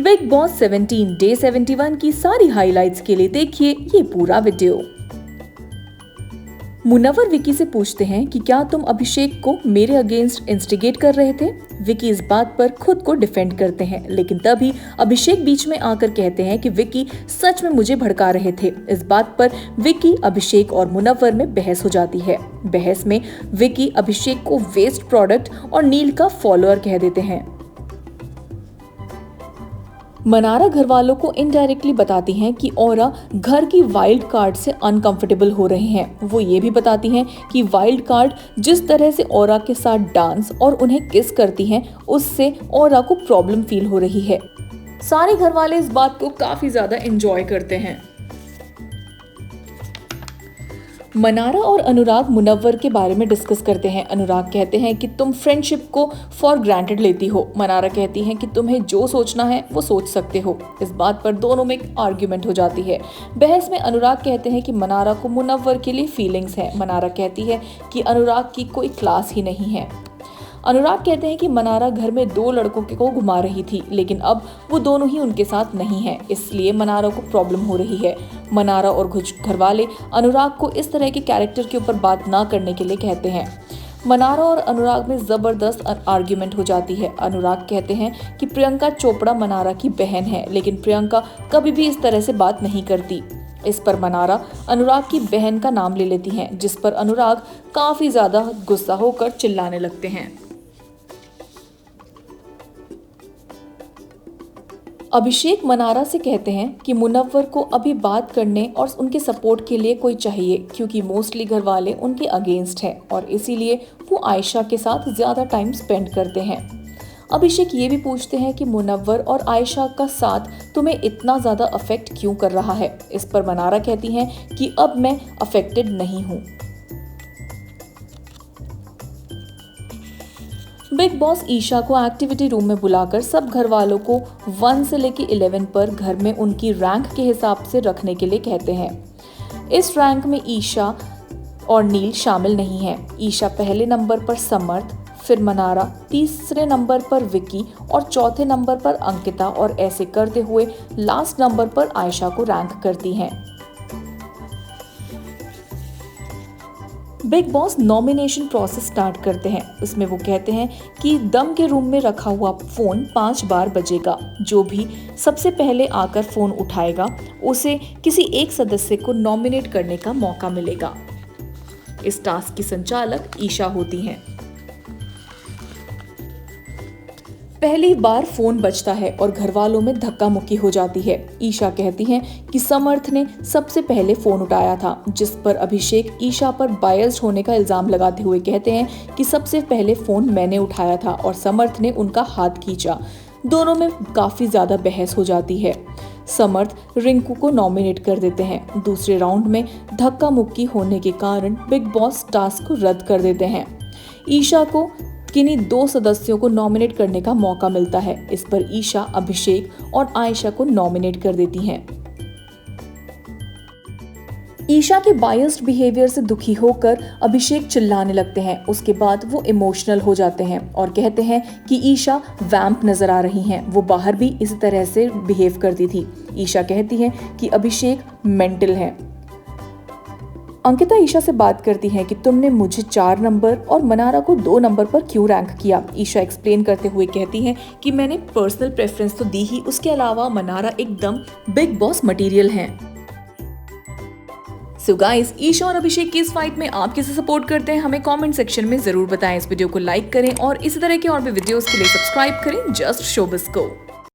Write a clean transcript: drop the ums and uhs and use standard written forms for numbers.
Big boss 17 day 71 की सारी highlights के लिए देखिए ये पूरा वीडियो। मुनव्वर विकी से पूछते हैं कि क्या तुम अभिषेक को मेरे अगेंस्ट इंस्टिगेट कर रहे थे। विकी इस बात पर खुद को डिफेंड करते हैं, लेकिन तभी अभिषेक बीच में आकर कहते हैं कि विकी सच में मुझे भड़का रहे थे। इस बात पर विकी, अभिषेक और मुनव्वर में बहस हो जाती है। बहस में विकी अभिषेक को वेस्ट प्रोडक्ट और नील का फॉलोअर कह देते हैं। मनारा घर वालों को इनडायरेक्टली बताती हैं कि औरा घर की वाइल्ड कार्ड से अनकंफर्टेबल हो रहे हैं। वो ये भी बताती हैं कि वाइल्ड कार्ड जिस तरह से औरा के साथ डांस और उन्हें किस करती हैं, उससे औरा को प्रॉब्लम फील हो रही है। सारे घर वाले इस बात को काफी ज्यादा एंजॉय करते हैं। मनारा और अनुराग मुनव्वर के बारे में डिस्कस करते हैं। अनुराग कहते हैं कि तुम फ्रेंडशिप को फॉर ग्रांटेड लेती हो। मनारा कहती हैं कि तुम्हें जो सोचना है वो सोच सकते हो। इस बात पर दोनों में एक आर्ग्यूमेंट हो जाती है। बहस में अनुराग कहते हैं कि मनारा को मुनव्वर के लिए फीलिंग्स है। मनारा कहती है कि अनुराग की कोई क्लास ही नहीं है। अनुराग कहते हैं कि मनारा घर में 2 लड़कों को घुमा रही थी, लेकिन अब वो दोनों ही उनके साथ नहीं है, इसलिए मनारा को प्रॉब्लम हो रही है। मनारा और घर वाले अनुराग को इस तरह के कैरेक्टर के ऊपर बात ना करने के लिए कहते हैं। मनारा और अनुराग में जबरदस्त आर्ग्यूमेंट हो जाती है। अनुराग कहते हैं कि प्रियंका चोपड़ा मनारा की बहन है, लेकिन प्रियंका कभी भी इस तरह से बात नहीं करती। इस पर मनारा अनुराग की बहन का नाम ले लेती हैं, जिस पर अनुराग काफी ज्यादा गुस्सा होकर चिल्लाने लगते हैं। अभिषेक मनारा से कहते हैं कि मुनव्वर को अभी बात करने और उनके सपोर्ट के लिए कोई चाहिए, क्योंकि मोस्टली घर वाले उनके अगेंस्ट हैं और इसीलिए वो आयशा के साथ ज्यादा टाइम स्पेंड करते हैं। अभिषेक ये भी पूछते हैं कि मुनव्वर और आयशा का साथ तुम्हें इतना ज्यादा अफेक्ट क्यों कर रहा है। इस पर मनारा कहती हैं कि अब मैं अफेक्टेड नहीं हूँ। बिग बॉस ईशा को एक्टिविटी रूम में बुलाकर सब घर वालों को 1 से लेकर 11 पर घर में उनकी रैंक के हिसाब से रखने के लिए कहते हैं। इस रैंक में ईशा और नील शामिल नहीं है। ईशा पहले नंबर पर समर्थ, फिर मनारा, तीसरे नंबर पर विकी और चौथे नंबर पर अंकिता, और ऐसे करते हुए लास्ट नंबर पर आयशा को रैंक करती हैं। Big boss nomination process start करते हैं। उसमें वो कहते हैं कि दम के रूम में रखा हुआ फोन 5 बार बजेगा। जो भी सबसे पहले आकर फोन उठाएगा उसे किसी एक सदस्य को नॉमिनेट करने का मौका मिलेगा। इस टास्क की संचालक ईशा होती हैं। पहली बार फोन बजता है और घर वालों में धक्का मुक्की हो जाती है। ईशा कहती हैं कि समर्थ ने सबसे पहले फोन उठाया था, जिस पर अभिषेक ईशा पर बायस्ड होने का इल्जाम लगाते हुए कहते हैं कि सबसे पहले फोन मैंने उठाया था और समर्थ ने उनका हाथ खींचा। दोनों में काफी ज्यादा बहस हो जाती है। समर्थ रिंकू को नॉमिनेट कर देते हैं। दूसरे राउंड में धक्का मुक्की होने के कारण बिग बॉस टास्क को रद्द कर देते हैं। ईशा को किन्हीं 2 सदस्यों को नॉमिनेट करने का मौका मिलता है। इस पर ईशा, अभिषेक और आयशा को नॉमिनेट कर देती हैं। ईशा के बायस्ड बिहेवियर से दुखी होकर अभिषेक चिल्लाने लगते हैं। उसके बाद वो इमोशनल हो जाते हैं और कहते हैं कि ईशा वैम्प नजर आ रही हैं। वो बाहर भी इसी तरह से बिहेव करती थी। ईशा कहती है कि अभिषेक मेंटल है। अंकिता ईशा से बात करती है कि तुमने मुझे 4 नंबर और मनारा को 2 नंबर पर क्यों रैंक किया। ईशा एक्सप्लेन करते हुए कहती है कि मैंने पर्सनल प्रेफरेंस तो दी ही, उसके अलावा मनारा एकदम बिग बॉस मटेरियल है। सो गाइस, ईशा और अभिषेक की इस फाइट में आप किसे सपोर्ट करते हैं हमें कमेंट सेक्शन में जरूर बताएं। इस वीडियो को लाइक करें और इसी तरह के और भी वीडियोस के लिए सब्सक्राइब करें जस्ट शोबिस को।